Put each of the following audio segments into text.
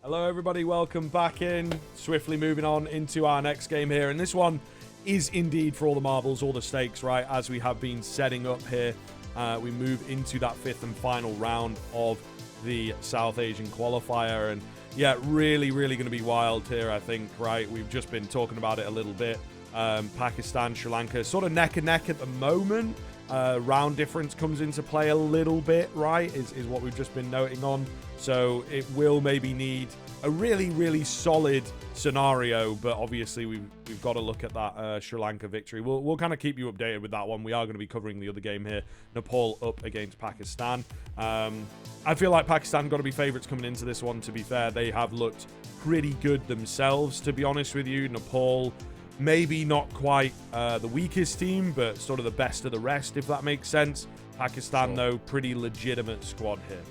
Hello everybody, welcome back in. Swiftly moving on into our next game here, and this one is indeed for all the marbles, all the stakes, right? As we have been setting up here, we move into that fifth and final round of the South Asian qualifier, and yeah, really going to be wild here, I think, right? We've just been talking about it a little bit. Pakistan, Sri Lanka, sort of neck and neck at the moment. Round difference comes into play a little bit, right? Is what we've just been noting on. So it will maybe need a really solid scenario, but obviously we've got to look at that Sri Lanka victory. We'll kind of keep you updated with that one. We are going to be covering the other game here, Nepal up against Pakistan. I feel like Pakistan got to be favourites coming into this one, to be fair. They have looked pretty good themselves, to be honest with you. Nepal, maybe not quite the weakest team, but sort of the best of the rest, if that makes sense. Pakistan, though, pretty legitimate squad here.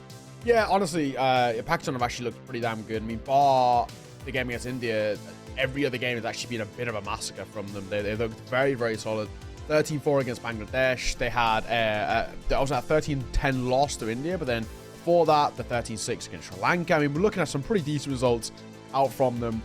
Yeah, honestly, Pakistan have actually looked pretty damn good. I mean, bar the game against India, every other game has actually been a bit of a massacre from them. They looked very solid. 13-4 against Bangladesh. They had also a 13-10 loss to India, but then before that, the 13-6 against Sri Lanka. I mean, we're looking at some pretty decent results out from them.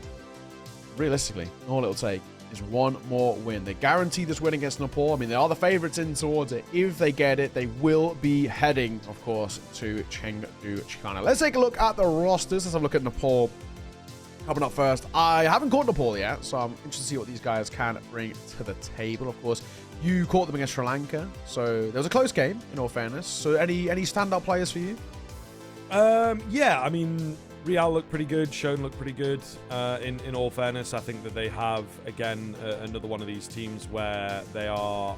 Realistically, all it'll take is one more win. They guarantee this win against Nepal. I mean, they are the favourites in towards it. If they get it, they will be heading, of course, to Chengdu, China. Let's take a look at the rosters. Let's have a look at Nepal coming up first. I haven't caught Nepal yet, so I'm interested to see what these guys can bring to the table. Of course, you caught them against Sri Lanka, so there was a close game, in all fairness. So any standout players for you? Yeah, I mean, Real looked pretty good. Shone looked pretty good. In all fairness, I think that they have, again, another one of these teams where they are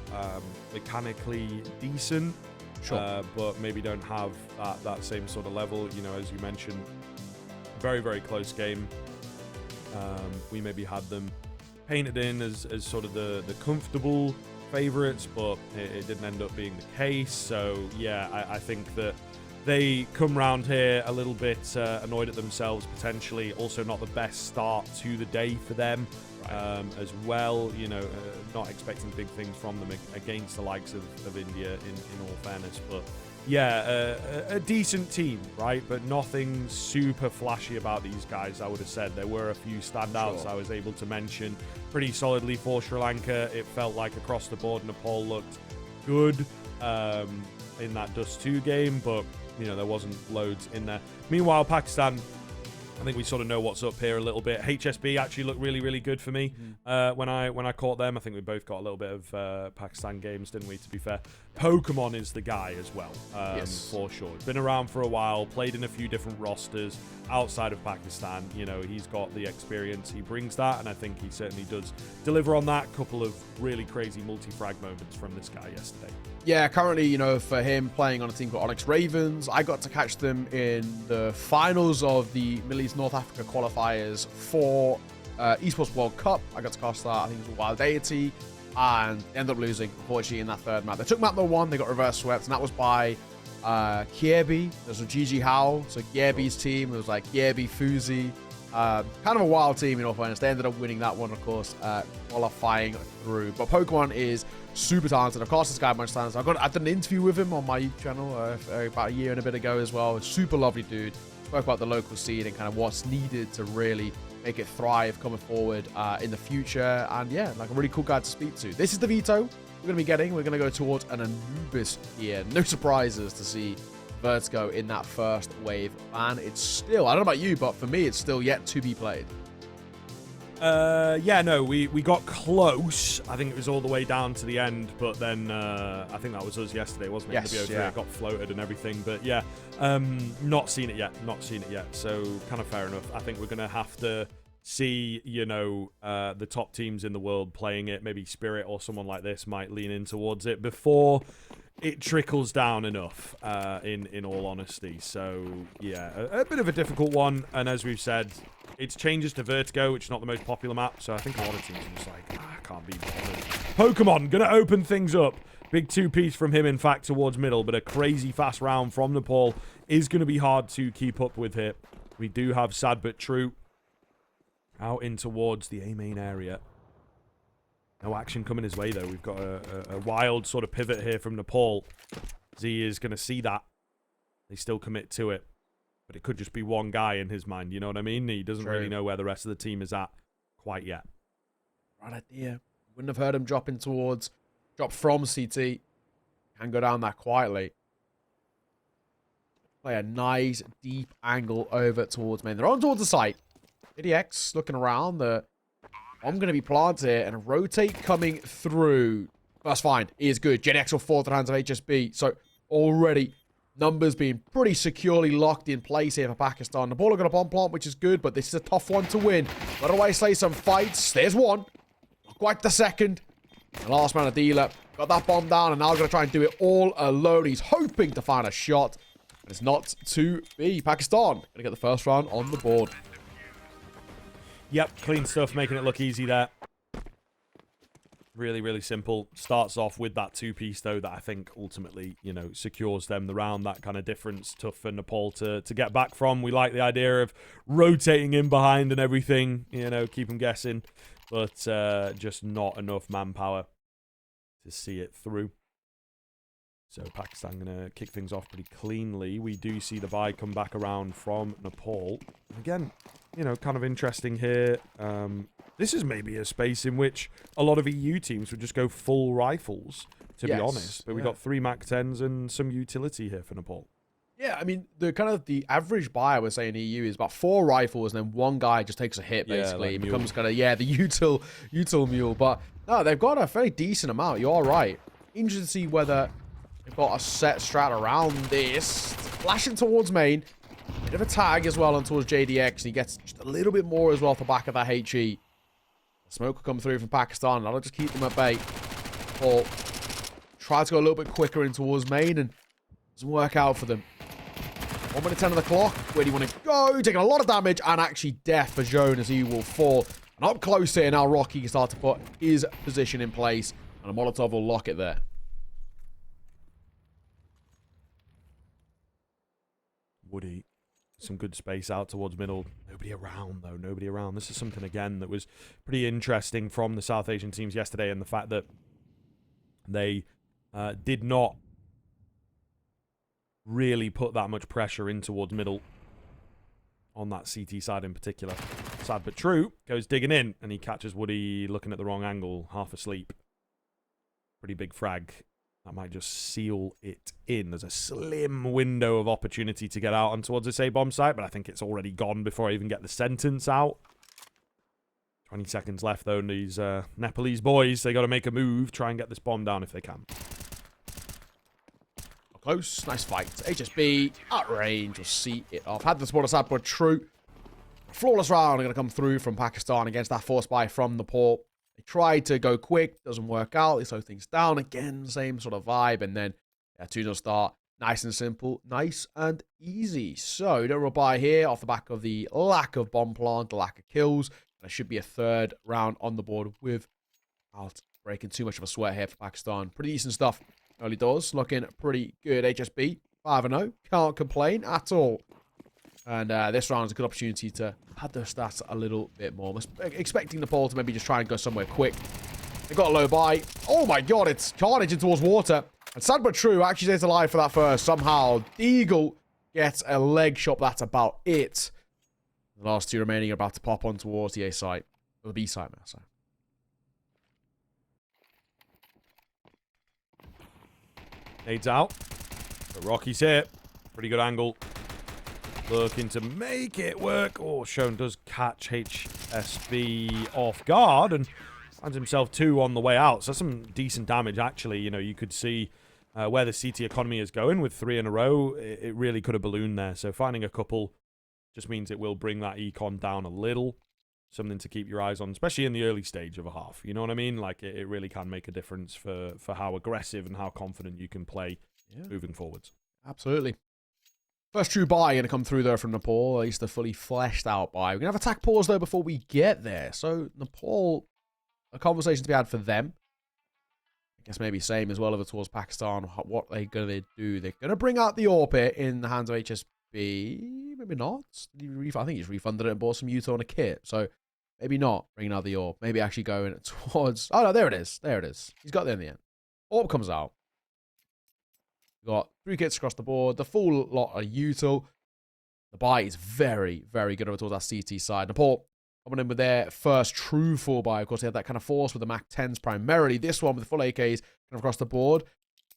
mechanically decent, Sure. but maybe don't have that same sort of level. You know, as you mentioned, very close game. We maybe had them painted in as sort of the comfortable favourites, but it didn't end up being the case. So yeah, I think that they come round here a little bit annoyed at themselves, potentially. Also not the best start to the day for them, as well. You know, not expecting big things from them against the likes of India, in all fairness. But yeah, a decent team, right? But nothing super flashy about these guys, I would have said. There were a few standouts I was able to mention pretty solidly for Sri Lanka. It felt like across the board, Nepal looked good in that Dust 2 game, but you know, there wasn't loads in there. Meanwhile, Pakistan, I think we sort of know what's up here a little bit. HSB actually looked really good for me when I caught them. I think we both got a little bit of Pakistan games, didn't we, to be fair? Pokemon is the guy as well, Yes. for sure. Been around for a while, played in a few different rosters outside of Pakistan. You know, he's got the experience, he brings that, and I think he certainly does deliver on that. Couple of really crazy multi-frag moments from this guy yesterday. Yeah, currently, you know, for him playing on a team called Onyx Ravens, I got to catch them in the finals of the Middle East North Africa qualifiers for Esports World Cup. I got to cast that, I think it was a Wild Deity, and ended up losing, unfortunately, in that third map. They took map number 1, they got reverse swept, and that was by Kiebi. There's a GG Howl, so Kiebi's team. It was like Kiebi, Fuzi. Kind of a wild team, in all fairness. They ended up winning that one, of course, qualifying through. But Pokemon is super talented. Of course, this guy much talented. I did an interview with him on my YouTube channel about a year and a bit ago as well. Super lovely dude. Spoke about the local scene and kind of what's needed to really make it thrive coming forward in the future. And yeah, like a really cool guy to speak to. This is the veto we're going to be getting. We're going to go towards an Anubis here. No surprises to see Vertigo in that first wave. And it's still, I don't know about you, but for me, it's still yet to be played. Yeah, no, we got close. I think it was all the way down to the end, but then I think that was us yesterday, wasn't it? Yes, The BO3, yeah. It got floated and everything, but yeah, not seen it yet, so kind of fair enough. I think we're going to have to see, you know, the top teams in the world playing it. Maybe Spirit or someone like this might lean in towards it before it trickles down enough, in all honesty. So yeah, a bit of a difficult one, and as we've said, it's changes to Vertigo, which is not the most popular map, so I think a lot of teams are just like, I can't be bothered. Pokemon gonna open things up. Big 2-piece from him, in fact, towards middle, but a crazy fast round from Nepal is going to be hard to keep up with here. We do have Sad But True out in towards the A main area. No action coming his way, though. We've got a wild sort of pivot here from Nepal. Z is going to see that. They still commit to it. but it could just be one guy in his mind. You know what I mean? He doesn't really know where the rest of the team is at quite yet. Right idea. Wouldn't have heard him drop from CT. Can go down that quietly. Play a nice deep angle over towards main. They're on towards the site. ADX looking around. I'm going to be planted and a rotate coming through. That's fine. He is good. JDX will fall to the hands of HSB. So already numbers being pretty securely locked in place here for Pakistan. The ball are going to bomb plant, which is good, but this is a tough one to win. Where do I say some fights? There's one. Not quite the second. The last man, a dealer, got that bomb down and now going to try and do it all alone. He's hoping to find a shot. But it's not to be. Pakistan going to get the first round on the board. Yep, clean stuff, making it look easy there. Really, really simple. Starts off with that two-piece, though, that I think ultimately, you know, secures them the round. That kind of difference, tough for Nepal to get back from. We like the idea of rotating in behind and everything, you know, keep them guessing. But just not enough manpower to see it through. So Pakistan going to kick things off pretty cleanly. We do see the buy come back around from Nepal. Again, you know, kind of interesting here. This is maybe a space in which a lot of EU teams would just go full rifles, to be honest. But we got 3 MAC-10s and some utility here for Nepal. Yeah, I mean, the average buy, I would say, in EU is about 4 rifles, and then one guy just takes a hit, basically. Like becomes kind of, the util mule. But no, they've got a very decent amount. You're right. Interesting to see whether they've got a set strat around this. Flashing towards main. Bit of a tag as well on towards JDX, and he gets just a little bit more as well off the back of that HE. Smoke will come through from Pakistan. That'll just keep them at bay. Or try to go a little bit quicker in towards main, and doesn't work out for them. 1 minute 10 on the clock. Where do you want to go? Taking a lot of damage, and actually death for Joan as he will fall. And up close here now, Rocky can start to put his position in place, and a Molotov will lock it there. Woody. Some good space out towards middle. Nobody around, though. Nobody around. This is something, again, that was pretty interesting from the South Asian teams yesterday, and the fact that they did not really put that much pressure in towards middle on that CT side in particular. Sad but true. Goes digging in, and he catches Woody looking at the wrong angle, half asleep. Pretty big frag. That might just seal it in. There's a slim window of opportunity to get out on towards this A-bomb site, but I think it's already gone before I even get the sentence out. 20 seconds left, though, and these Nepalese boys, they got to make a move, try and get this bomb down if they can. Close, nice fight. HSB at range will see it off. Had the spotter side, but true. Flawless round are going to come through from Pakistan against that force buy from Nepal. They tried to go quick, doesn't work out. They slow things down again, same sort of vibe, and then 2-0 start. Nice and simple, nice and easy. So, no buy here off the back of the lack of bomb plant, the lack of kills. There should be a third round on the board without breaking too much of a sweat here for Pakistan. Pretty decent stuff. Early doors looking pretty good. HSB 5-0. Can't complain at all. And this round is a good opportunity to pad their stats a little bit more. I'm expecting Nepal to maybe just try and go somewhere quick. They got a low buy. Oh my god, it's carnage in towards water. And sad but true, actually stays alive for that first. Somehow, Deagle gets a leg shot. That's about it. The last 2 remaining are about to pop on towards the A site. Or the B site now, sorry. Nades out. But Rocky's here. Pretty good angle. Looking to make it work. Oh, Shone does catch HSB off guard and finds himself 2 on the way out. So that's some decent damage, actually. You know, you could see where the CT economy is going with 3 in a row. It really could have ballooned there. So finding a couple just means it will bring that econ down a little. Something to keep your eyes on, especially in the early stage of a half. You know what I mean? Like, it really can make a difference for how aggressive and how confident you can play moving forwards. Absolutely. First true buy going to come through there from Nepal. At least a fully fleshed out buy. We're going to have attack pause, though, before we get there. So, Nepal, a conversation to be had for them. I guess maybe same as well over towards Pakistan. What are they going to do? They're going to bring out the AWP in the hands of HSB. Maybe not. I think he's refunded it and bought some Utah and a kit. So, maybe not bringing out the AWP. Maybe actually going towards... Oh, no, there it is. There it is. He's got there in the end. AWP comes out. Got 3 kits across the board, the full lot of util. The buy is very, very good over towards that CT side. Nepal coming in with their first true full buy. Of course, they had that kind of force with the Mac 10s primarily. This one with the full AKs kind of across the board.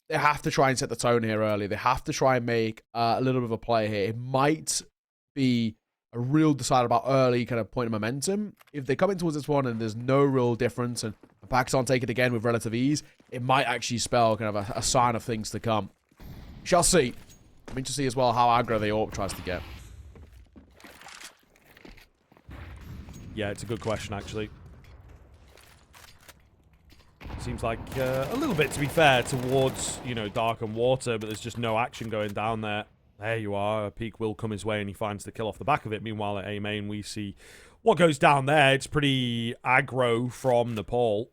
They have to try and set the tone here early. They have to try and make a little bit of a play here. It might be a real decider about early kind of point of momentum. If they come in towards this one and there's no real difference and Pakistan take it again with relative ease, it might actually spell kind of a sign of things to come. Shall see. I'm interested to see as well how aggro the AWP tries to get. Yeah, it's a good question, actually. Seems like a little bit, to be fair, towards, you know, Dark and Water, but there's just no action going down there. There you are. A peek will come his way, and he finds the kill off the back of it. Meanwhile, at A main, we see what goes down there. It's pretty aggro from Nepal.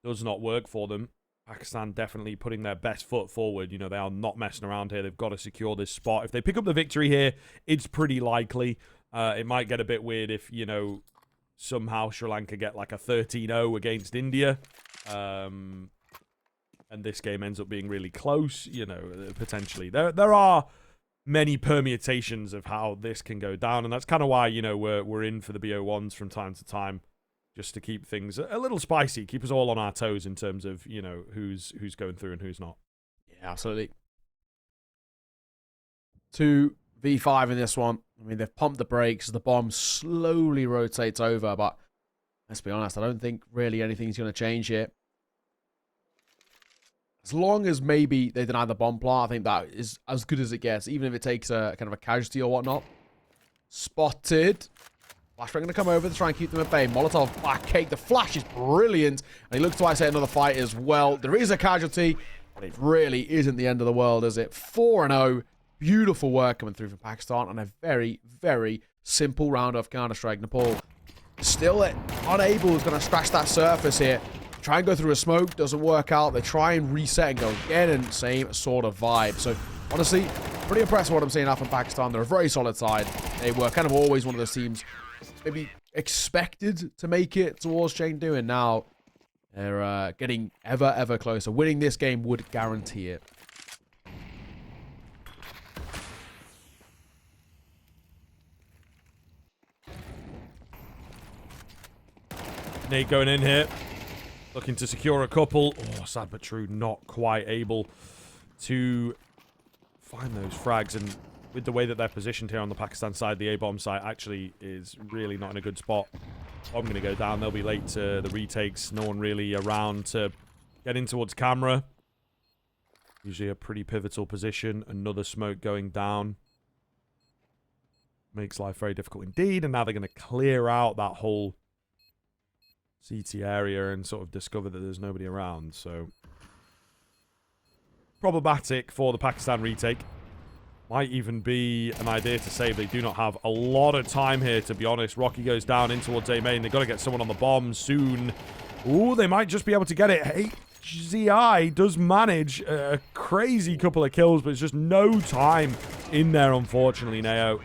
Does not work for them. Pakistan definitely putting their best foot forward. You know, they are not messing around here. They've got to secure this spot. If they pick up the victory here, it's pretty likely. It might get a bit weird if, you know, somehow Sri Lanka get like a 13-0 against India. And this game ends up being really close, you know, potentially. There are many permutations of how this can go down, and that's kind of why, you know, we're in for the BO1s from time to time, just to keep things a little spicy, keep us all on our toes in terms of, you know, who's going through and who's not. Yeah, absolutely. 2v5 in this one. I mean, they've pumped the brakes. The bomb slowly rotates over, but let's be honest, I don't think really anything's going to change here. As long as maybe they deny the bomb plant, I think that is as good as it gets, even if it takes a kind of a casualty or whatnot. Spotted. Flashback going to come over to try and keep them at bay. Molotov back cake. The flash is brilliant. And he looks twice at another fight as well. There is a casualty, but it really isn't the end of the world, is it? 4-0. Beautiful work coming through from Pakistan on a very, very simple round of Counter-Strike. Nepal still unable, is going to scratch that surface here. Try and go through a smoke, doesn't work out. They try and reset and go again, and same sort of vibe. So, honestly, pretty impressed with what I'm seeing out from Pakistan. They're a very solid side. They were kind of always one of those teams maybe expected to make it towards Chengdu, and now they're getting ever, ever closer. Winning this game would guarantee it. Nate going in here. Looking to secure a couple. Oh, sad but true. Not quite able to find those frags. And with the way that they're positioned here on the Pakistan side, the A-bomb site actually is really not in a good spot. I'm going to go down. They'll be late to the retakes. No one really around to get in towards camera. Usually a pretty pivotal position. Another smoke going down. Makes life very difficult indeed. And now they're going to clear out that whole CT area and sort of discover that there's nobody around. So problematic for the Pakistan retake. Might even be an idea to save. They do not have a lot of time here, to be honest. Rocky goes down in towards A main. They've got to get someone on the bomb soon. Ooh, they might just be able to get it. HZI does manage a crazy couple of kills, but it's just no time in there, unfortunately, Neo.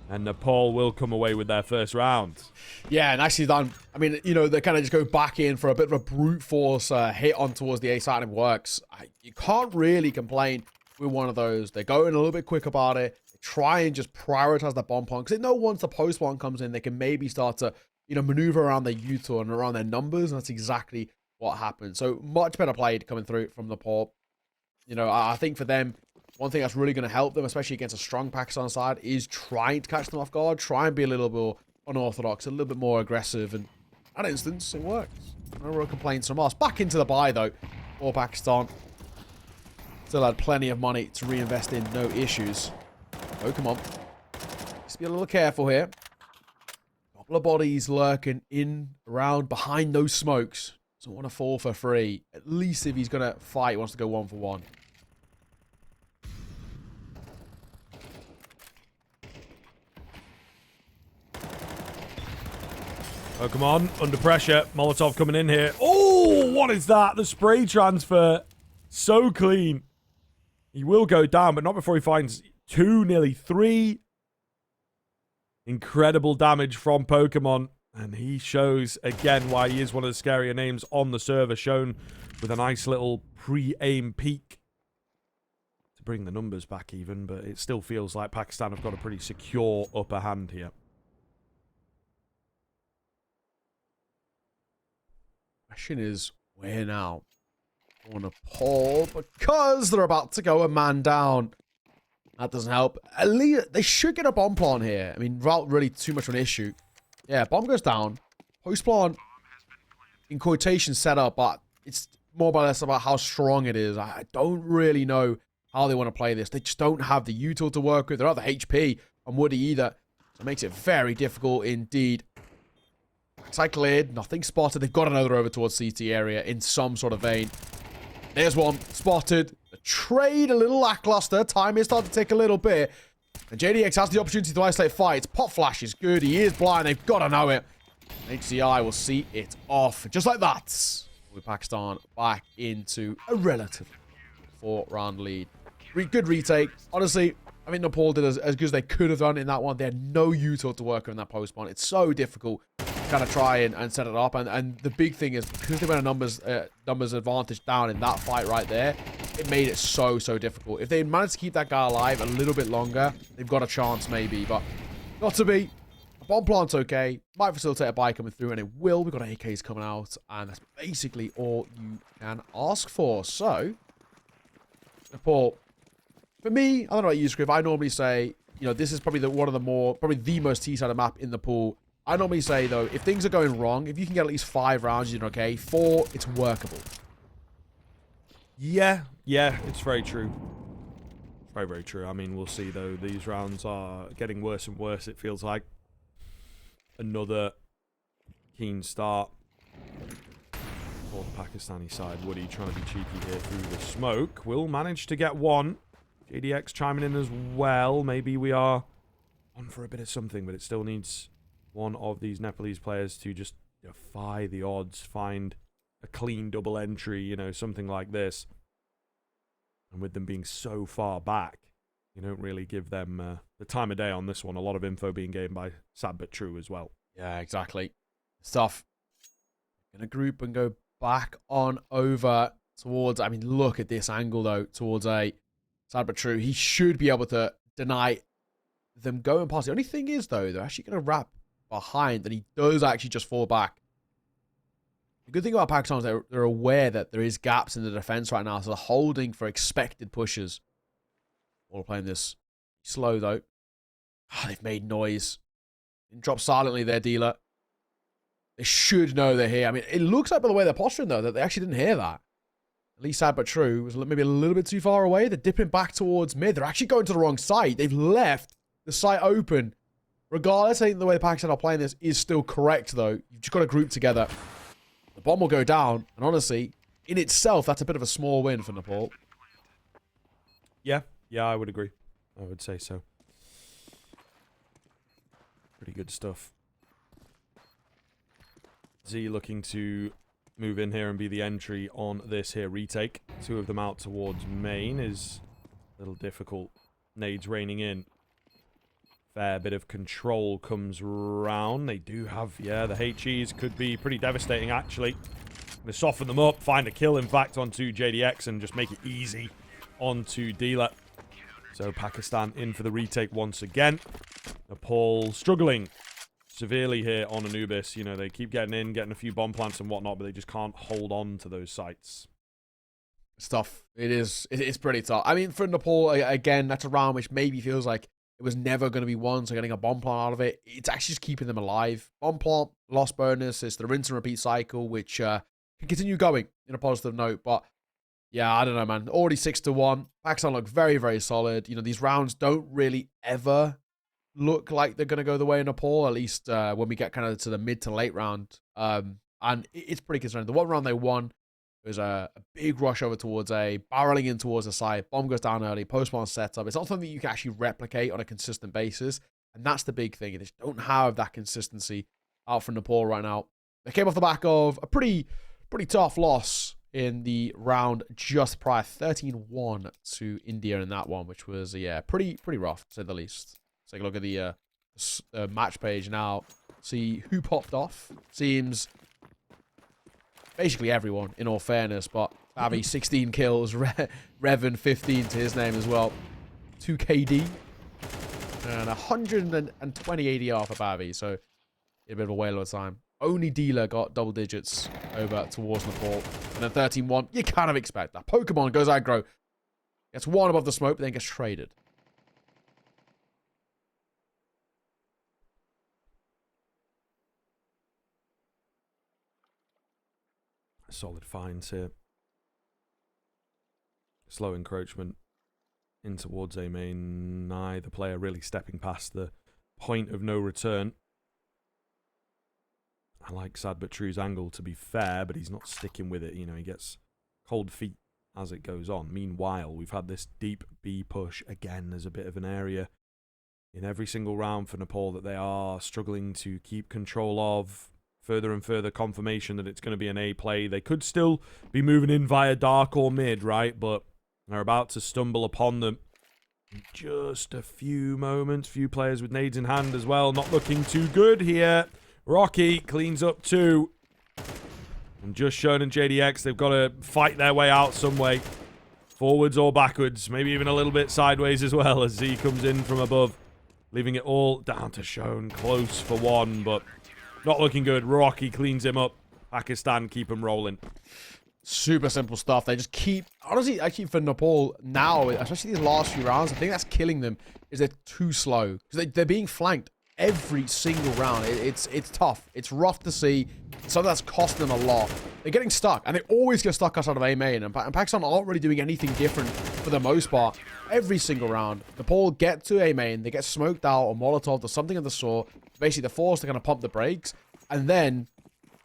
And Nepal will come away with their first round. Yeah, nicely done. I mean, you know, they kind of just go back in for a bit of a brute force hit on towards the A side, and it works. You can't really complain with one of those. They're going a little bit quick about it. They try and just prioritize the bomb plant, because they know once the post one comes in, they can maybe start to, you know, maneuver around their U-turn and around their numbers, and that's exactly what happened. So much better played coming through from Nepal. You know, I think for them, one thing that's really going to help them, especially against a strong Pakistan side, is trying to catch them off guard, try and be a little bit unorthodox, a little bit more aggressive, and in that instance, it works. No real complaints from us. Back into the buy, though, for Pakistan. Still had plenty of money to reinvest in, no issues. Oh, come on. Just be a little careful here. Couple of bodies lurking in, around, behind those smokes. Doesn't want to fall for free. At least if he's going to fight, he wants to go 1-for-1. Oh, come on. Under pressure. Molotov coming in here. Oh, what is that? The spray transfer. So clean. He will go down, but not before he finds 2, nearly 3. Incredible damage from Pokemon. And he shows, again, why he is one of the scarier names on the server, shown with a nice little pre-aim peek. to bring the numbers back even, but it still feels like Pakistan have got a pretty secure upper hand here. Question is, where now? For Nepal, because they're about to go a man down. That doesn't help. At least they should get a bomb plant here. I mean, not really too much of an issue. Yeah, bomb goes down. Post plant, in quotation, set up, but it's more or less about how strong it is. I don't really know how they want to play this. They just don't have the util to work with. They're not the HP on Woody either. So it makes it very difficult indeed. Side cleared, nothing spotted. They've got another over towards CT area in some sort of vein. There's one spotted. The trade a little lackluster. Time is starting to take a little bit. And JDX has the opportunity to isolate fights. Pot flash is good. He is blind. They've got to know it. HCI will see it off. Just like that. With Pakistan back into a relative 4-round lead. Good retake. Honestly, I think Nepal did as good as they could have done in that one. They had no util to work on that post spawn. It's so difficult to kind of try and set it up. And the big thing is, because they went a numbers advantage down in that fight right there, it made it so difficult. If they managed to keep that guy alive a little bit longer, they've got a chance maybe. But not to be. A bomb plant's okay. Might facilitate a buy coming through, and it will. We've got AKs coming out, and that's basically all you can ask for. So, Nepal, for me, I don't know about you, Scriv. I normally say, you know, this is probably probably the most T-sided map in the pool. I normally say, though, if things are going wrong, if you can get at least 5 rounds, you're okay. 4, it's workable. Yeah, it's very true. Very, very true. I mean, we'll see, though. These rounds are getting worse and worse, it feels like. Another keen start for the Pakistani side. Woody trying to be cheeky here through the smoke. Will manage to get one. JDX chiming in as well. Maybe we are on for a bit of something, but it still needs one of these Nepalese players to just defy the odds, find a clean double entry, you know, something like this. And with them being so far back, you don't really give them the time of day on this one. A lot of info being gained by Sad But True as well. Yeah, exactly. Stuff. Gonna group and go back on over towards, I mean, look at this angle, though, towards a Sad But True. He should be able to deny them going past. The only thing is, though, they're actually going to wrap behind, and he does actually just fall back. The good thing about Pakistan is they're aware that there is gaps in the defense right now, so they're holding for expected pushes. All playing this slow, though. Oh, they've made noise. Didn't drop silently there, dealer. They should know they're here. I mean, it looks like by the way they're posturing, though, that they actually didn't hear that. At least Sad But True was maybe a little bit too far away. They're dipping back towards mid. They're actually going to the wrong site. They've left the site open. Regardless, I think the way the Pakistan are playing this is still correct, though. You've just got to group together. The bomb will go down. And honestly, in itself, that's a bit of a small win for Nepal. Yeah, I would agree. I would say so. Pretty good stuff. Z looking to move in here and be the entry on this here retake. 2 of them out towards main is a little difficult. Nades raining in. Fair bit of control comes round. They do have, yeah, the HEs could be pretty devastating, actually. They soften them up, find a kill, in fact, onto JDX and just make it easy onto Dealer. So Pakistan in for the retake once again. Nepal struggling severely here on Anubis. You know, they keep getting in, getting a few bomb plants and whatnot, but they just can't hold on to those sites. It's tough. It's pretty tough. I mean, for Nepal, again, that's a round which maybe feels like it was never going to be won, so getting a bomb plant out of it, it's actually just keeping them alive. Bomb plant, lost bonus, it's the rinse and repeat cycle, which can continue going in a positive note, but yeah, I don't know, man. Already 6-1. Pakistan look very, very solid. You know, these rounds don't really ever look like they're going to go the way of Nepal, at least when we get kind of to the mid to late round. And it's pretty concerning. The one round they won was a big rush over towards A, barreling in towards the side. Bomb goes down early, post-spawn setup. It's not something that you can actually replicate on a consistent basis. And that's the big thing. They just don't have that consistency out from Nepal right now. They came off the back of a pretty tough loss in the round just prior, 13-1 to India in that one, which was, yeah, pretty rough, to say the least. Let's take a look at the match page now. See who popped off. Seems basically everyone, in all fairness, but Bavi, 16 kills. Revan, 15 to his name as well. 2 KD. And 120 ADR for Bavi. So, a bit of a whale of a time. Only dealer got double digits over towards Nepal. And then 13-1. You kind of expect that. Pokemon goes aggro. Gets one above the smoke, but then gets traded. Solid finds here. Slow encroachment in towards A main. Neither player really stepping past the point of no return. I like Sad But True's angle, to be fair, but he's not sticking with it. You know, he gets cold feet as it goes on. Meanwhile, we've had this deep B push. Again, there's a bit of an area in every single round for Nepal that they are struggling to keep control of. Further and further confirmation that it's going to be an A play. They could still be moving in via dark or mid, right? But they're about to stumble upon them in just a few moments. Few players with nades in hand as well. Not looking too good here. Rocky cleans up 2. And just Shone and JDX, they've got to fight their way out some way. Forwards or backwards. Maybe even a little bit sideways as well as Z comes in from above. Leaving it all down to Shone. Close for 1, but not looking good. Rocky cleans him up. Pakistan keep him rolling. Super simple stuff. They just keep... Honestly, actually for Nepal now, especially these last few rounds, I think that's killing them, is they're too slow. Because they're being flanked every single round. It's tough. It's rough to see. Something that's costing them a lot. They're getting stuck. And they always get stuck outside of A main. And Pakistan aren't really doing anything different for the most part. Every single round. Nepal get to A main. They get smoked out or Molotov or something of the sort. Basically, they're forced to kind of pump the brakes. And then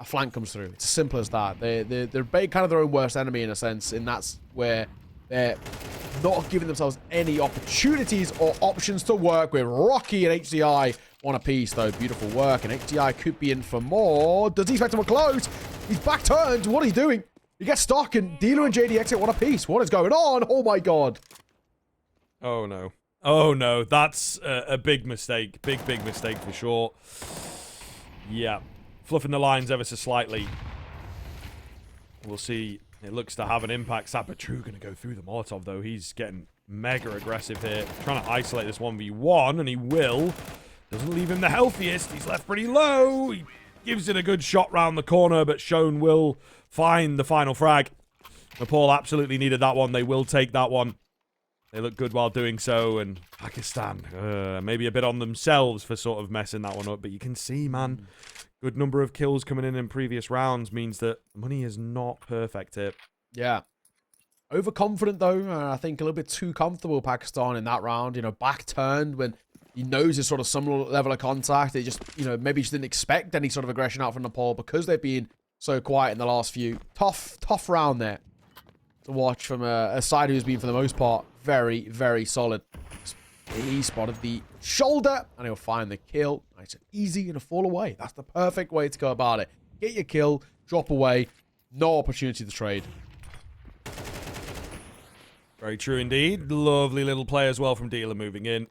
a flank comes through. It's as simple as that. They're kind of their own worst enemy in a sense. And that's where they're not giving themselves any opportunities or options to work with. Rocky and HDI on a piece, though. Beautiful work. And HDI could be in for more. Does he expect him to close? He's back turned. What is he doing? He gets stuck. And Dealer and JD exit one a piece. What is going on? Oh, my God. Oh, no. Oh, no. That's a big mistake. Big mistake for sure. Yeah. Fluffing the lines ever so slightly. We'll see. It looks to have an impact. Sapatru going to go through the Molotov, though. He's getting mega aggressive here. Trying to isolate this 1v1, and he will. Doesn't leave him the healthiest. He's left pretty low. He gives it a good shot round the corner, but Shone will find the final frag. Nepal absolutely needed that one. They will take that one. They look good while doing so, and Pakistan, maybe a bit on themselves for sort of messing that one up, but you can see, man, good number of kills coming in previous rounds means that money is not perfect here. Yeah. Overconfident, though. I think a little bit too comfortable, Pakistan, in that round. You know, back turned when he knows there's sort of some level of contact. They just, you know, maybe just didn't expect any sort of aggression out from Nepal because they've been so quiet in the last few. Tough round there to watch from a side who's been, for the most part, very, very solid. He spotted the shoulder, and he'll find the kill. Nice and easy, and a fall away. That's the perfect way to go about it. Get your kill, drop away, no opportunity to trade. Very true indeed. Lovely little play as well from Dealer moving in.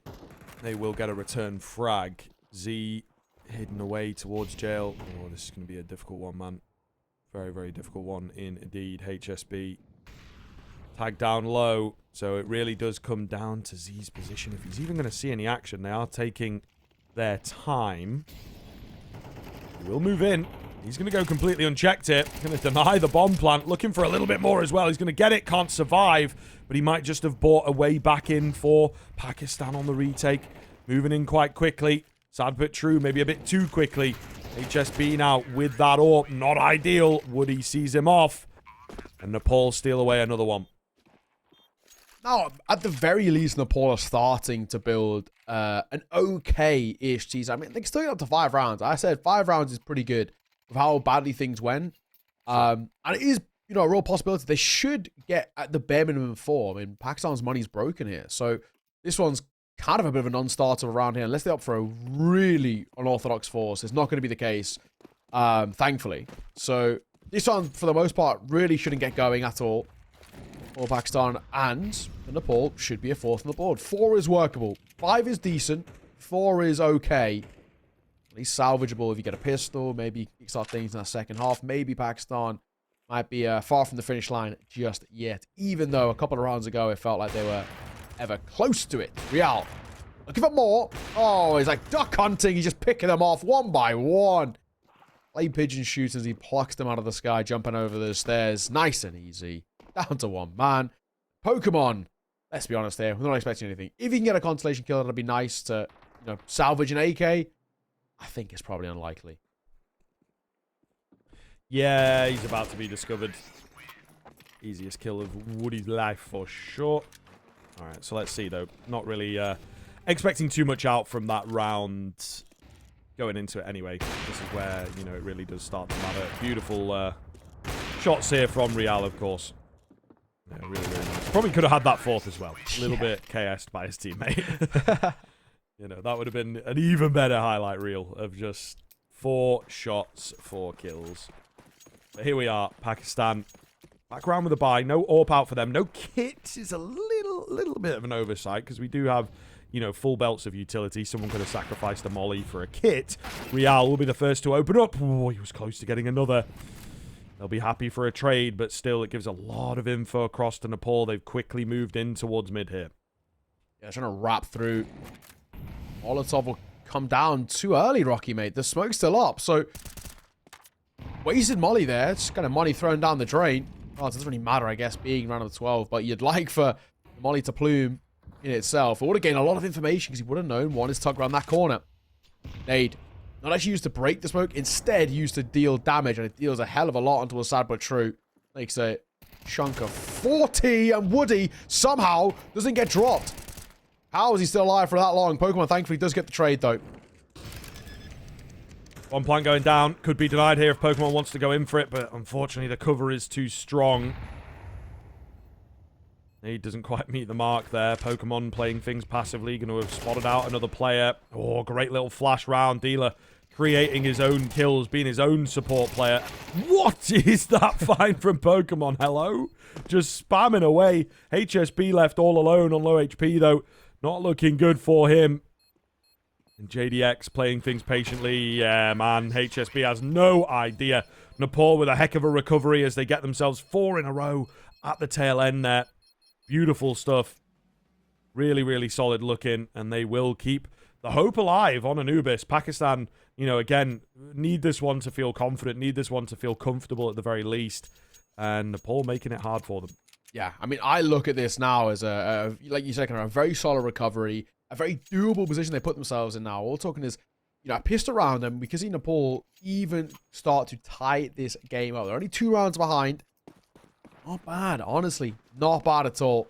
They will get a return frag. Z hidden away towards jail. Oh, this is going to be a difficult one, man. Very, very difficult one indeed. HSB tagged down low. So it really does come down to Z's position. If he's even going to see any action, they are taking their time. He will move in. He's going to go completely unchecked here. Going to deny the bomb plant. Looking for a little bit more as well. He's going to get it. Can't survive. But he might just have bought a way back in for Pakistan on the retake. Moving in quite quickly. Sad but true. Maybe a bit too quickly. HSB now with that AWP. Not ideal. Woody sees him off. And Nepal steal away another one. Now, at the very least, Nepal are starting to build an okay-ish team. I mean, they can still get up to 5 rounds. I said 5 rounds is pretty good with how badly things went. And it is, you know, a real possibility. They should get at the bare minimum 4. I mean, Pakistan's money's broken here. So this one's kind of a bit of a non-starter around here. Unless they opt for a really unorthodox force, it's not going to be the case, thankfully. So this one, for the most part, really shouldn't get going at all. For Pakistan, and Nepal should be a 4th on the board. 4 is workable. 5 is decent. 4 is okay. At least salvageable if you get a pistol. Maybe you start things in that second half. Maybe Pakistan might be far from the finish line just yet, even though a couple of rounds ago it felt like they were ever close to it. Real looking for more. Oh, he's like duck hunting. He's just picking them off one by one. Play pigeon shoots as he plucks them out of the sky, jumping over the stairs. Nice and easy. Down to one man. Pokemon, let's be honest here. We're not expecting anything. If you can get a constellation kill, that'd be nice to, salvage an AK. I think it's probably unlikely. Yeah, he's about to be discovered. Easiest kill of Woody's life for sure. All right, so let's see, though. Not really expecting too much out from that round. Going into it anyway. This is where, it really does start to matter. Beautiful shots here from Real, of course. Yeah, really, really nice. Probably could have had that fourth as well. A little bit KS'd by his teammate. That would have been an even better highlight reel of just 4 shots, 4 kills. But here we are, Pakistan. Back around with a bye. No AWP out for them. No kit is a little bit of an oversight because we do have, full belts of utility. Someone could have sacrificed a molly for a kit. Real will be the first to open up. Oh, he was close to getting another. They'll be happy for a trade, but still it gives a lot of info across to Nepal. They've quickly moved in towards mid here. Yeah, trying to wrap through. Molotov will come down too early, Rocky, mate. The smoke's still up, so wasted molly there. Just kind of money thrown down the drain. Oh, it doesn't really matter, I guess, being round of 12, but you'd like for the molly to plume in itself. It would have gained a lot of information because he would have known one is tucked around that corner. Nade. Not actually used to break the smoke, instead used to deal damage, and it deals a hell of a lot onto a sad but true. Makes a chunk of 40, and Woody somehow doesn't get dropped. How is he still alive for that long? Pokemon thankfully does get the trade, though. One plant going down. Could be denied here if Pokemon wants to go in for it, but unfortunately the cover is too strong. He doesn't quite meet the mark there. Pokemon playing things passively. Going to have spotted out another player. Oh, great little flash round. Dealer creating his own kills, being his own support player. What is that find from Pokemon? Hello? Just spamming away. HSB left all alone on low HP, though. Not looking good for him. And JDX playing things patiently. Yeah, man. HSB has no idea. Nepal with a heck of a recovery as they get themselves 4 in a row at the tail end there. Beautiful stuff. Really, really solid looking. And they will keep the hope alive on Anubis. Pakistan, again, need this one to feel confident. Need this one to feel comfortable at the very least. And Nepal making it hard for them. Yeah, I mean, I look at this now as like you said, kind of a very solid recovery. A very doable position they put themselves in now. All talking is, I pissed around them because Nepal even start to tie this game up. They're only 2 rounds behind. Not bad, honestly. Not bad at all.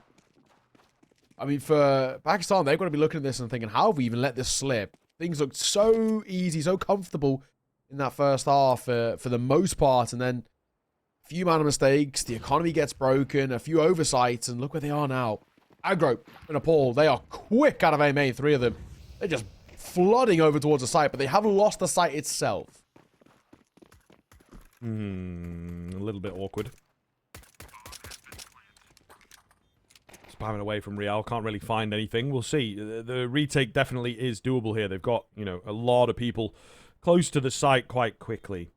I mean, for Pakistan, they've got to be looking at this and thinking, how have we even let this slip? Things looked so easy, so comfortable in that first half for the most part. And then a few minor mistakes, the economy gets broken, a few oversights, and look where they are now. Aggro and Nepal, they are quick out of aim, 3 of them. They're just flooding over towards the site, but they haven't lost the site itself. A little bit awkward. Spamming away from Real, can't really find anything. We'll see. The retake definitely is doable here. They've got, a lot of people close to the site quite quickly.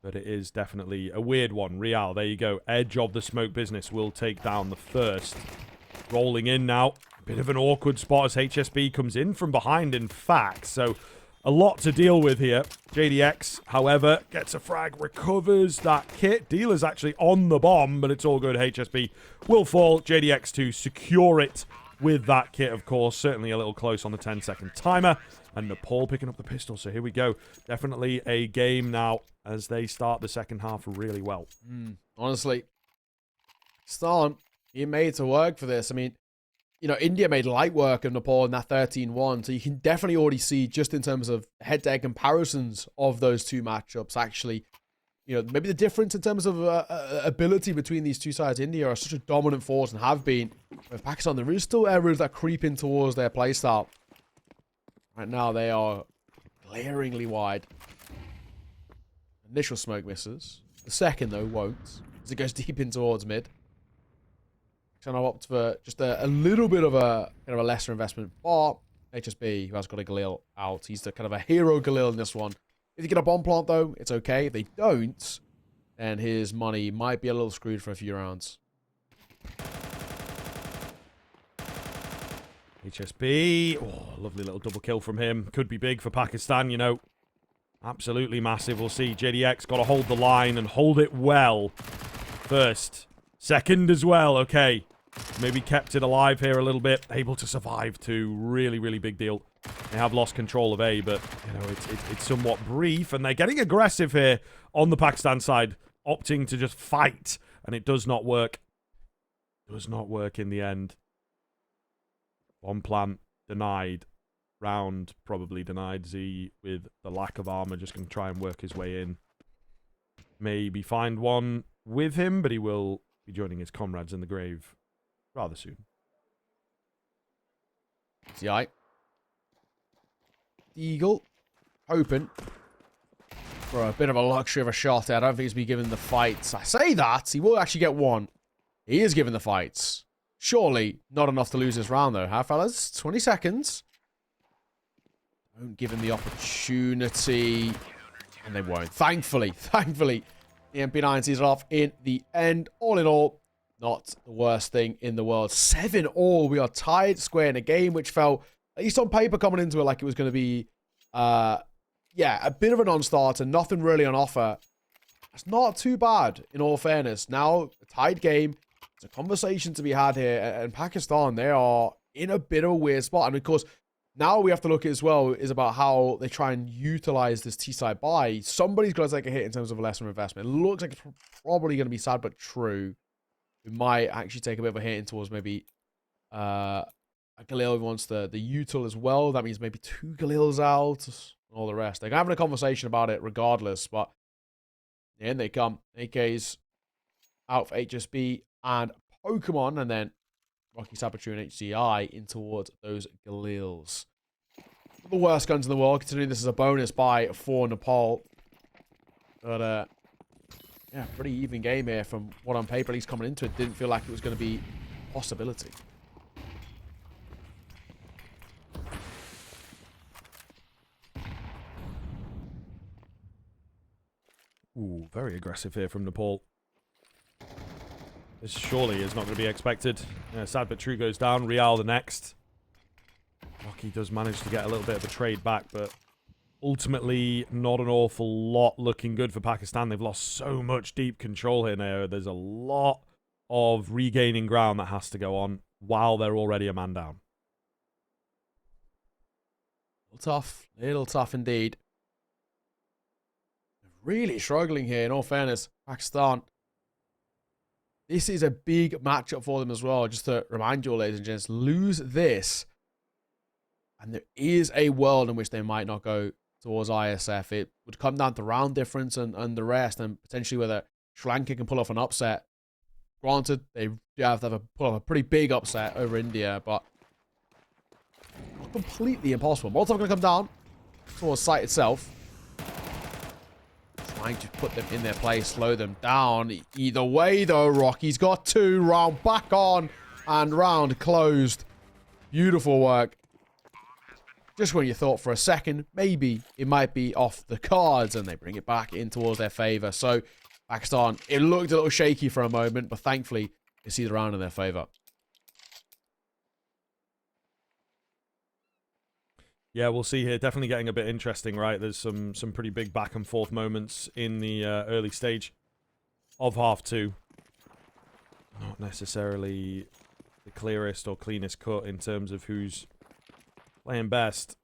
But it is definitely a weird one. Real, there you go. Edge of the smoke business will take down the first. Rolling in now. Bit of an awkward spot as HSB comes in from behind, in fact. So, a lot to deal with here. JDX, however, gets a frag, recovers that kit. Dealer's actually on the bomb, but it's all good. HSB will fall. JDX to secure it with that kit, of course. Certainly a little close on the 10-second timer. And Nepal picking up the pistol. So here we go. Definitely a game now as they start the second half really well. Honestly, Stan, you made to work for this. I mean, India made light work of Nepal in that 13-1. So you can definitely already see, just in terms of head-to-head comparisons of those 2 matchups, actually, maybe the difference in terms of ability between these 2 sides. India are such a dominant force and have been. With Pakistan, there is still errors that creep in towards their playstyle. Right now, they are glaringly wide. Initial smoke misses. The second, though, won't, as it goes deep in towards mid. So I'll opt for just a little bit of a lesser investment. But HSB, who has got a Galil out, he's the kind of a hero Galil in this one. If you get a bomb plant, though, it's okay. If they don't, and his money might be a little screwed for a few rounds. HSB. Oh, lovely little double kill from him. Could be big for Pakistan, you know. Absolutely massive. We'll see. JDX got to hold the line and hold it well. First. Second as well. Okay. Maybe kept it alive here a little bit. Able to survive too. Really, really big deal. They have lost control of A, but, you know, it's somewhat brief. And they're getting aggressive here on the Pakistan side. Opting to just fight. And it does not work. Does not work in the end. Bomb plant denied. Round probably denied. Z with the lack of armor just going to try and work his way in. Maybe find one with him, but he will be joining his comrades in the grave rather soon. CI. Eagle. Hoping for a bit of a luxury of a shot there. I don't think he's been given the fights. I say that. He will actually get one. He is given the fights. Surely not enough to lose this round, though, huh, fellas? 20 seconds. Don't give him the opportunity. And they won't. Thankfully, the MP9 sees it off in the end. All in all, not the worst thing in the world. 7-all. We are tied square in a game which felt, at least on paper, coming into it like it was going to be, yeah, a bit of a non-starter. Nothing really on offer. It's not too bad, in all fairness. Now, a tied game. There's a conversation to be had here. And Pakistan, they are in a bit of a weird spot. And, of course, now we have to look at as well is about how they try and utilize this T-side buy. Somebody's got to take a hit in terms of a lesser investment. It looks like it's probably going to be sad but true. We might actually take a bit of a hit in towards maybe a Galil who wants the util as well. That means maybe 2 Galils out and all the rest. They're having a conversation about it regardless, but in they come. AKs out for HSB and Pokemon, and then Rocky Sabatru and HCI in towards those Galils. The worst guns in the world, considering this is a bonus buy for Nepal. But, yeah, pretty even game here from what on paper, at least coming into it. Didn't feel like it was going to be a possibility. Ooh, very aggressive here from Nepal. This surely is not going to be expected. Sad but true goes down. Rial the next. Rocky does manage to get a little bit of a trade back, but ultimately not an awful lot looking good for Pakistan. They've lost so much deep control here now. There's a lot of regaining ground that has to go on while they're already a man down. Little tough indeed. Really struggling here, in all fairness, Pakistan. This is a big matchup for them as well. Just to remind you all, ladies and gents, lose this, and there is a world in which they might not go towards IESF. It would come down to round difference and the rest, and potentially whether Sri Lanka can pull off an upset. Granted, they have to pull off a pretty big upset over India, but not completely impossible. Molotov going to come down towards site itself. Trying to put them in their place, slow them down. Either way, though, Rocky's got 2. Round back on and round closed. Beautiful work. Just when you thought for a second, maybe it might be off the cards, and they bring it back in towards their favor. So, Pakistan, it looked a little shaky for a moment, but thankfully, they see the round in their favor. Yeah, we'll see here. Definitely getting a bit interesting, right? There's some pretty big back and forth moments in the early stage of half 2. Not necessarily the clearest or cleanest cut in terms of who's playing best.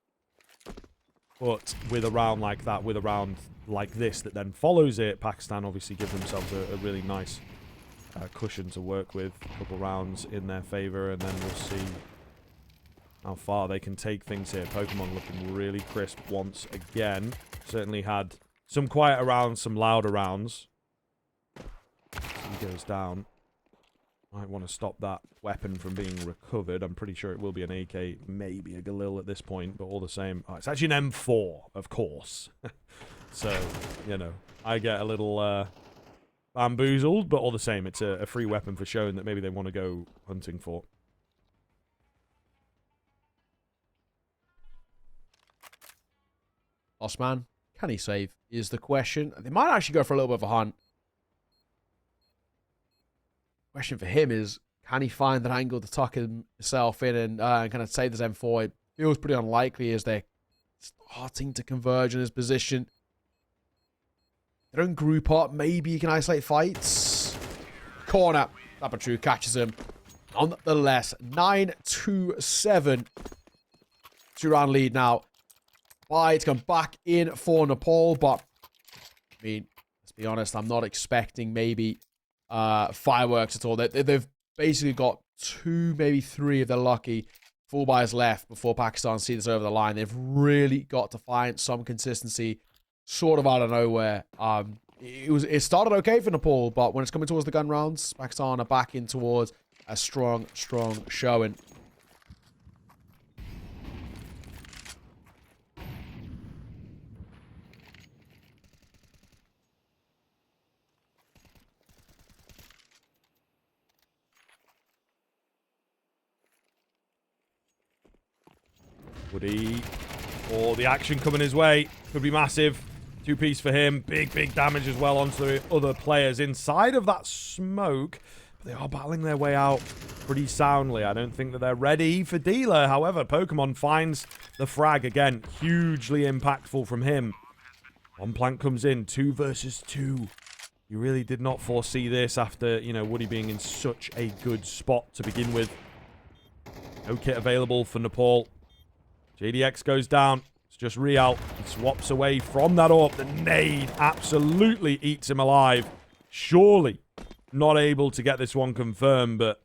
But with a round like that, with a round like this that then follows it, Pakistan obviously give themselves a really nice cushion to work with. A couple rounds in their favor, and then we'll see how far they can take things here. Pokemon looking really crisp once again. Certainly had some quieter rounds, some louder rounds. He goes down. Might want to stop that weapon from being recovered. I'm pretty sure it will be an AK, maybe a Galil at this point, but all the same. Oh, it's actually an M4, of course. So, you know, I get a little bamboozled, but all the same, it's a free weapon for showing that maybe they want to go hunting for. Osman, can he save is the question. They might actually go for a little bit of a hunt. question for him is, can he find an angle to tuck himself in and kind of save this M4? It feels pretty unlikely as they're starting to converge in his position. They don't group up. Maybe he can isolate fights. Corner. Tapatru catches him. Nonetheless, 9-7. 2-round lead now. It's come back in for Nepal, but I mean, let's be honest, I'm not expecting maybe fireworks at all. They've basically got 2, maybe 3 if they're lucky, full buys left before Pakistan see this over the line. They've really got to find some consistency sort of out of nowhere. It started okay for Nepal, but when it's coming towards the gun rounds, Pakistan are back in towards a strong showing. Woody, or the action coming his way, could be massive. 2-piece for him, big damage as well onto the other players inside of that smoke. But they are battling their way out pretty soundly. I don't think that they're ready for dealer. However, Pokemon finds the frag again, hugely impactful from him. One plank comes in, 2 versus 2. You really did not foresee this after, you know, Woody being in such a good spot to begin with. No kit available for Nepal. JDX goes down. It's just Real. He swaps away from that AWP. The nade absolutely eats him alive. Surely not able to get this one confirmed, but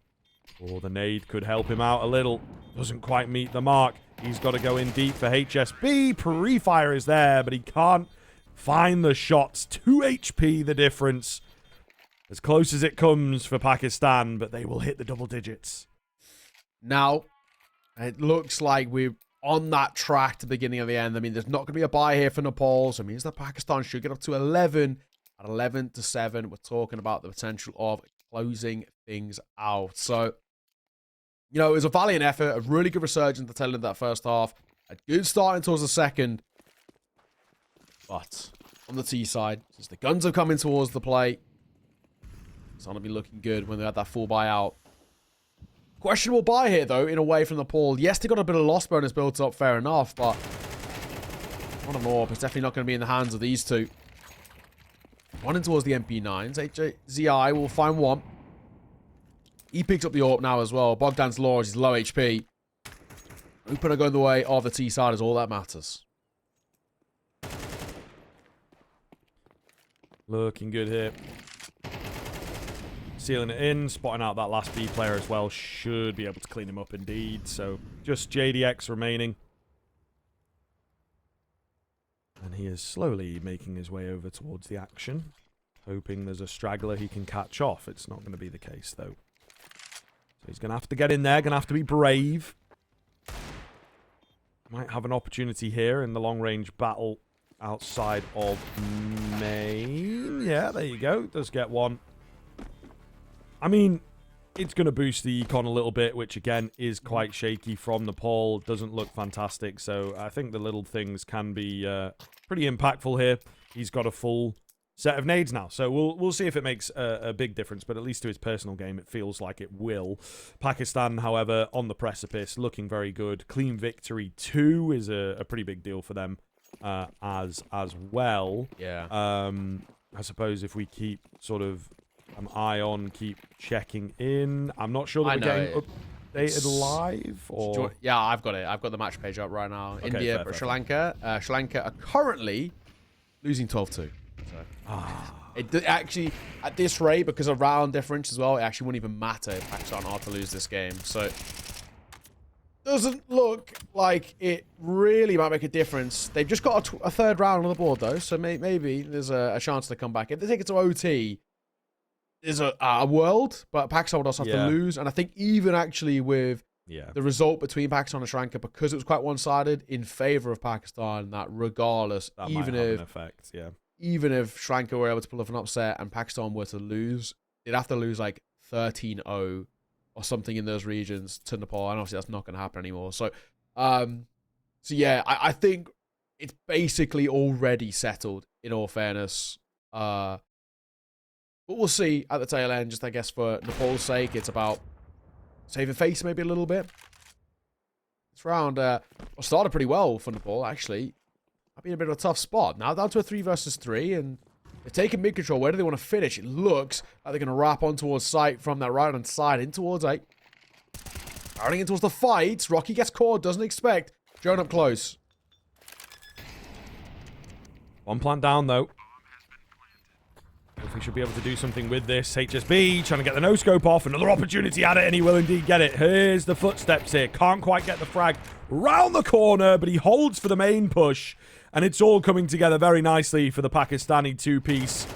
the nade could help him out a little. Doesn't quite meet the mark. He's got to go in deep for HSB. Pre-fire is there, but he can't find the shots. 2 HP the difference. As close as it comes for Pakistan, but they will hit the double digits. Now, it looks like we're on that track to the beginning of the end. I mean, there's not going to be a buy here for Nepal, so it means that Pakistan should get up to 11. At 11-7, we're talking about the potential of closing things out. So, you know, it was a valiant effort, a really good resurgence to tail end that first half, a good starting towards the second. But on the T side, since the guns are coming towards the play, it's not going to be looking good when they had that full buy out. Questionable buy here, though, in a way from Nepal. Yes, they got a bit of loss bonus built up, fair enough, but not an AWP. It's definitely not going to be in the hands of these two. Running towards the MP9s. HZI will find one. He picks up the AWP now as well. Bogdan's Law is low HP. Opener going the way of the T side is all that matters. Looking good here. Sealing it in, spotting out that last B player as well. Should be able to clean him up indeed. So just JDX remaining. And he is slowly making his way over towards the action. Hoping there's a straggler he can catch off. It's not going to be the case though. So he's going to have to get in there. Going to have to be brave. Might have an opportunity here in the long range battle outside of main. Yeah, there you go. Does get one. I mean, it's going to boost the econ a little bit, which again is quite shaky from Nepal. Doesn't look fantastic, so I think the little things can be pretty impactful here. He's got a full set of nades now, so we'll see if it makes a big difference, but at least to his personal game, it feels like it will. Pakistan, however, on the precipice, looking very good. Clean victory 2 is a pretty big deal for them as well. Yeah. I suppose if we keep sort of an eye on, keep checking in. I'm not sure that we're getting updated live. Or yeah, I've got it. I've got the match page up right now. Okay, India, fair. Sri Lanka. Sri Lanka are currently losing 12-2. So it actually, at this rate, because of round difference as well, it actually wouldn't even matter if Pakistan are to lose this game. So doesn't look like it really might make a difference. They've just got a third round on the board though, so maybe there's a chance to come back. If they take it to OT, there's a world, but Pakistan would also have to lose. And I think even actually with the result between Pakistan and Sri Lanka, because it was quite one-sided, in favor of Pakistan, that regardless, that might have an effect, even if Sri Lanka were able to pull off an upset and Pakistan were to lose, they'd have to lose like 13-0 or something in those regions to Nepal, and obviously that's not going to happen anymore. So, yeah, I think it's basically already settled, in all fairness. But we'll see at the tail end, just I guess for Nepal's sake. It's about saving face maybe a little bit. This round started pretty well for Nepal, actually. Might be in a bit of a tough spot. Now down to a 3 versus 3, and they're taking mid control. Where do they want to finish? It looks like they're going to wrap on towards sight from that right-hand side in towards 8. Running in towards the fight. Rocky gets caught, doesn't expect. Joan up close. One plant down, though. Hopefully should be able to do something with this. HSB trying to get the no-scope off. Another opportunity at it, and he will indeed get it. Here's the footsteps here. Can't quite get the frag round the corner, but he holds for the main push. And it's all coming together very nicely for the Pakistani two-piece.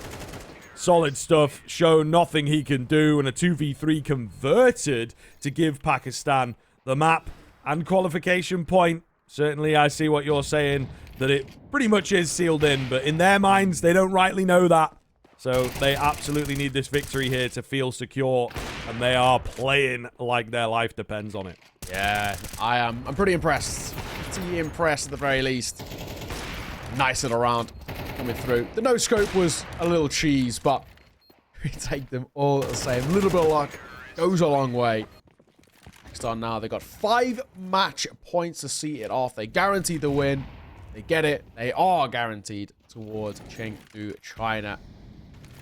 Solid stuff. Show nothing he can do. And a 2v3 converted to give Pakistan the map and qualification point. Certainly, I see what you're saying, that it pretty much is sealed in. But in their minds, they don't rightly know that. So they absolutely need this victory here to feel secure. And they are playing like their life depends on it. Yeah, I'm pretty impressed. Pretty impressed at the very least. Nice little round coming through. The no-scope was a little cheese, but we take them all the same. A little bit of luck goes a long way. Next on now, they got 5 match points to see it off. They guaranteed the win. They get it. They are guaranteed towards Chengdu, China.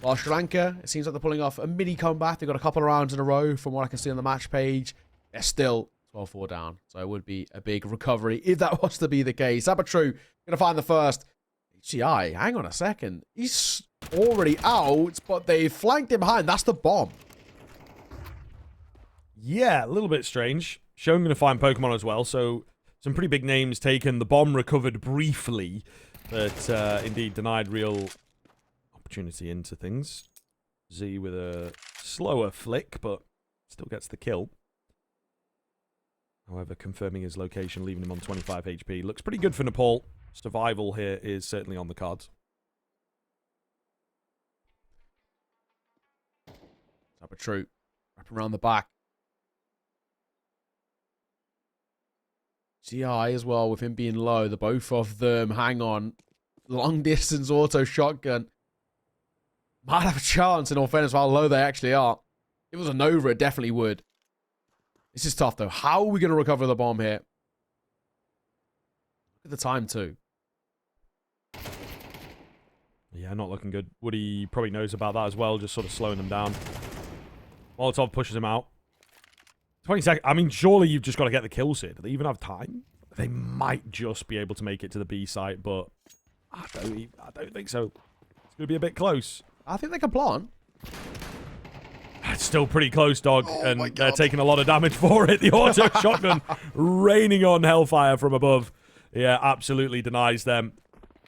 While Sri Lanka, it seems like they're pulling off a mini comeback. They've got a couple of rounds in a row from what I can see on the match page. They're still 12-4 down. So it would be a big recovery if that was to be the case. Abatru going to find the first. HCI, hang on a second. He's already out, but they flanked him behind. That's the bomb. Yeah, a little bit strange. Shown going to find Pokemon as well, so some pretty big names taken. The bomb recovered briefly, but indeed denied real opportunity into things. Z with a slower flick, but still gets the kill. However, confirming his location, leaving him on 25 HP. Looks pretty good for Nepal. Survival here is certainly on the cards. True. Wrap around the back. CI as well, with him being low. The both of them, hang on. Long distance auto shotgun. Might have a chance, in all fairness, of how low they actually are. If it was a Nova, it definitely would. This is tough, though. How are we going to recover the bomb here? Look at the time, too. Yeah, not looking good. Woody probably knows about that as well, just sort of slowing them down. Molotov pushes him out. 20 seconds. I mean, surely you've just got to get the kills here. Do they even have time? They might just be able to make it to the B site, but I don't think so. It's going to be a bit close. I think they can plant. It's still pretty close, dog, and they're taking a lot of damage for it. The auto shotgun raining on Hellfire from above. Yeah, absolutely denies them.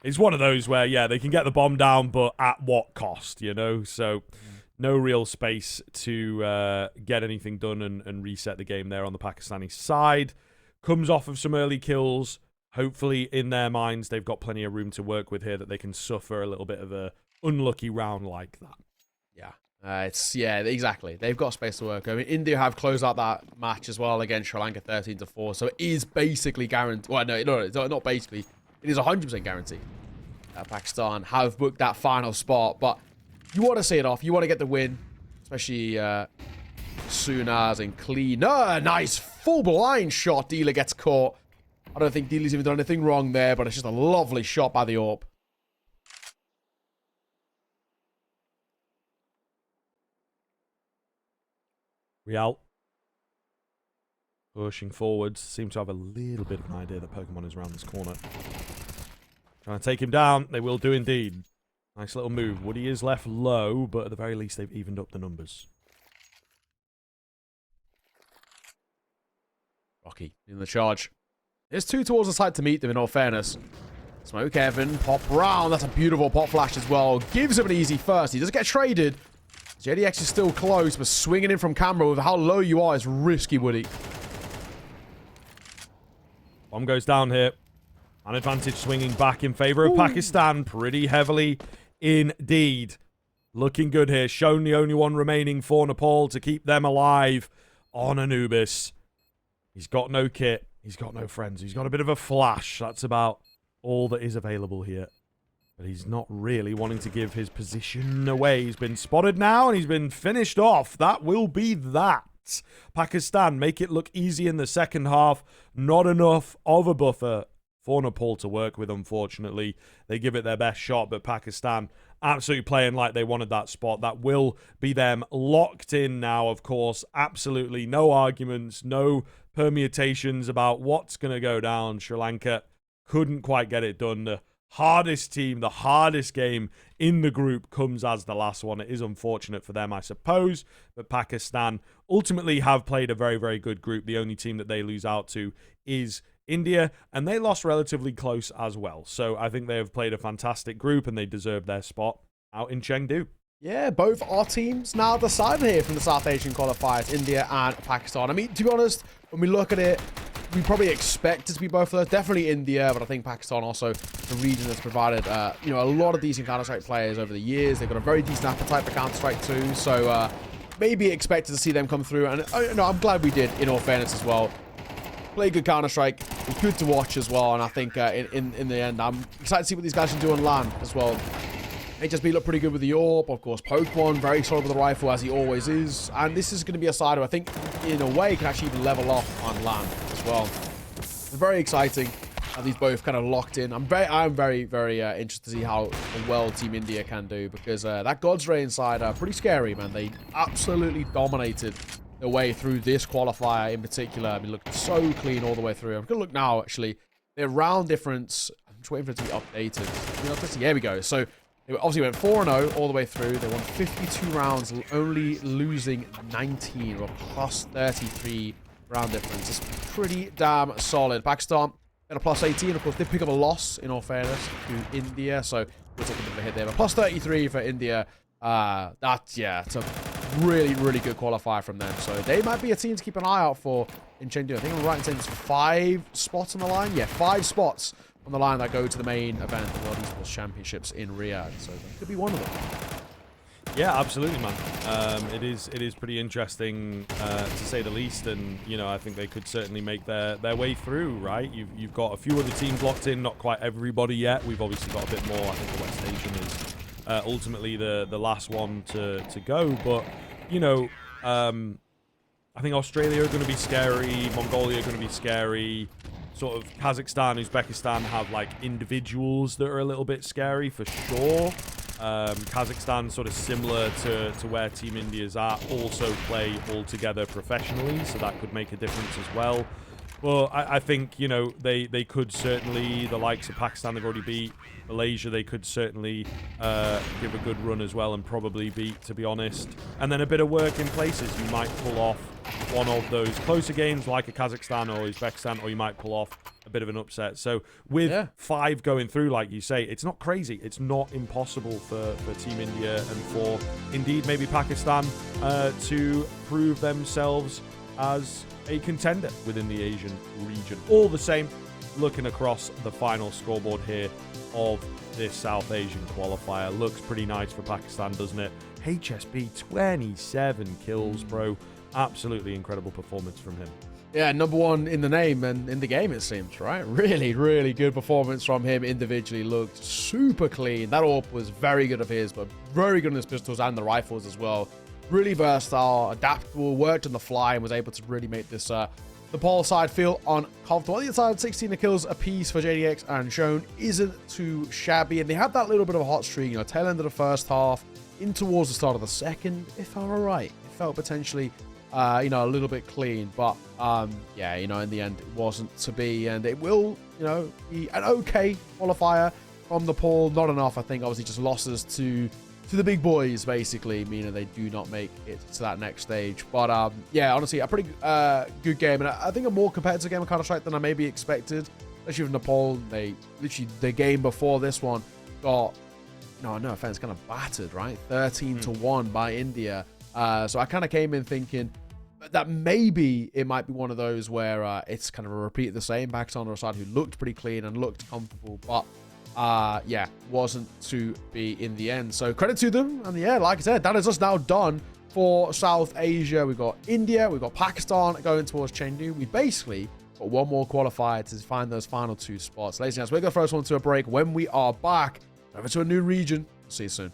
It's one of those where, yeah, they can get the bomb down, but at what cost, you know? So no real space to get anything done and reset the game there on the Pakistani side. Comes off of some early kills. Hopefully, in their minds, they've got plenty of room to work with here that they can suffer a little bit of a unlucky round like that. Yeah. Yeah, exactly. They've got space to work. I mean, India have closed out that match as well against Sri Lanka 13-4. So it is basically guaranteed. Well, no, not basically. It is 100% guaranteed. Pakistan have booked that final spot, but you want to see it off. You want to get the win, especially soon as and clean. Nice full blind shot. Dealer gets caught. I don't think Dealer's even done anything wrong there, but it's just a lovely shot by the AWP. Real pushing forwards. Seem to have a little bit of an idea that Pokemon is around this corner. Trying to take him down. They will do indeed. Nice little move. Woody is left low, but at the very least they've evened up the numbers. Rocky in the charge. There's 2 towards the side to meet them, in all fairness. Smoke Evan, pop round. That's a beautiful pop flash as well. Gives him an easy first. He doesn't get traded. JDX is still close, but swinging in from camera with how low you are is risky, Woody. Bomb goes down here. An advantage swinging back in favor of Pakistan pretty heavily indeed. Looking good here. Shown the only one remaining for Nepal to keep them alive on Anubis. He's got no kit. He's got no friends. He's got a bit of a flash. That's about all that is available here. But he's not really wanting to give his position away. He's been spotted now, and he's been finished off. That will be that. Pakistan make it look easy in the second half. Not enough of a buffer for Nepal to work with, unfortunately. They give it their best shot, but Pakistan absolutely playing like they wanted that spot. That will be them locked in now, of course. Absolutely no arguments, no permutations about what's going to go down. Sri Lanka couldn't quite get it done. The hardest team, the hardest game in the group comes as the last one. It is unfortunate for them, I suppose, but Pakistan ultimately have played a very, very good group. The only team that they lose out to is India, and they lost relatively close as well. So I think they have played a fantastic group, and they deserve their spot out in Chengdu. Yeah, both our teams now decided here from the South Asian qualifiers, India and Pakistan. I mean, to be honest, when we look at it, we probably expect it to be both of those. Definitely India, but I think Pakistan also the region that's provided, you know, a lot of decent Counter-Strike players over the years. They've got a very decent appetite for Counter-Strike too, so maybe expected to see them come through. And no, I'm glad we did, in all fairness as well. Play good Counter-Strike. It's good to watch as well, and I think in the end, I'm excited to see what these guys can do on LAN as well. HSB looked pretty good with the AWP. Of course, Pokemon, very solid with the rifle, as he always is. And this is going to be a side who I think, in a way, can actually even level off on LAN as well. It's very exciting. These both kind of locked in. I'm very, very interested to see how well Team India can do, because that God's Ray side are pretty scary, man. They absolutely dominated their way through this qualifier in particular. I mean, looked so clean all the way through. I'm going to look now, actually. Their round difference, I'm just waiting for it to be updated. You know, here we go. So, they obviously went 4-0 all the way through. They won 52 rounds, only losing 19, or plus 33 round difference. It's pretty damn solid. Pakistan at a plus 18. Of course, they pick up a loss, in all fairness, to India. So we'll take a bit of a hit there. But plus 33 for India. Yeah, it's a really, really good qualifier from them. So they might be a team to keep an eye out for in Chengdu. I think I'm right in saying there's 5 spots on the line. Yeah, 5 spots on the line that go to the main event, the World Esports Championships in Riyadh. So that could be one of them. Yeah, absolutely, man. It is pretty interesting to say the least, and you know, I think they could certainly make their way through. Right, you've got a few other teams locked in, not quite everybody yet. We've obviously got a bit more. I think the West Asian is ultimately the last one to go, but you know, I think Australia are going to be scary. Mongolia are going to be scary. Sort of Kazakhstan, Uzbekistan have like individuals that are a little bit scary for sure. Kazakhstan, sort of similar to where Team India's at, also play all together professionally, so that could make a difference as well. Well, I think, you know, they could certainly, the likes of Pakistan they've already beat, Malaysia they could certainly give a good run as well and probably beat, to be honest. And then a bit of work in places. You might pull off one of those closer games like a Kazakhstan or Uzbekistan, or you might pull off a bit of an upset. So with 5 going through, like you say, it's not crazy. It's not impossible for Team India and for, indeed, maybe Pakistan to prove themselves as a contender within the Asian region. All the same, looking across the final scoreboard here of this South Asian qualifier, looks pretty nice for Pakistan, doesn't it? HSB, 27 kills, bro. Absolutely incredible performance from him. Yeah, #1 in the name and in the game, it seems, right? Really, really good performance from him individually. Looked super clean. That AWP was very good of his, but very good on his pistols and the rifles as well. Really versatile, adaptable, worked on the fly, and was able to really make this Nepal side feel uncomfortable. On the other side, 16 kills apiece for JDX and Shone isn't too shabby, and they had that little bit of a hot streak, you know, tail end of the first half, in towards the start of the second, if I'm right. It felt potentially, you know, a little bit clean, but yeah, you know, in the end, it wasn't to be, and it will, you know, be an okay qualifier from Nepal. Not enough, I think, obviously, just losses to the big boys, basically, meaning they do not make it to that next stage. But yeah, honestly, a pretty good game, and I think a more competitive game of Counter-Strike than I maybe expected, especially with Nepal. They literally, the game before this one got, no offense, kind of battered, right? 13-1 by India. So I kind of came in thinking that maybe it might be one of those where it's kind of a repeat of the same. Pakistan on a side who looked pretty clean and looked comfortable, but yeah, wasn't to be in the end. So credit to them. And yeah, like I said, that is us now done for South Asia. We've got India, we've got Pakistan going towards Chengdu. We basically got one more qualifier to find those final 2 spots. Ladies and gentlemen, we're going to throw this one to a break. When we are back, over to a new region. See you soon.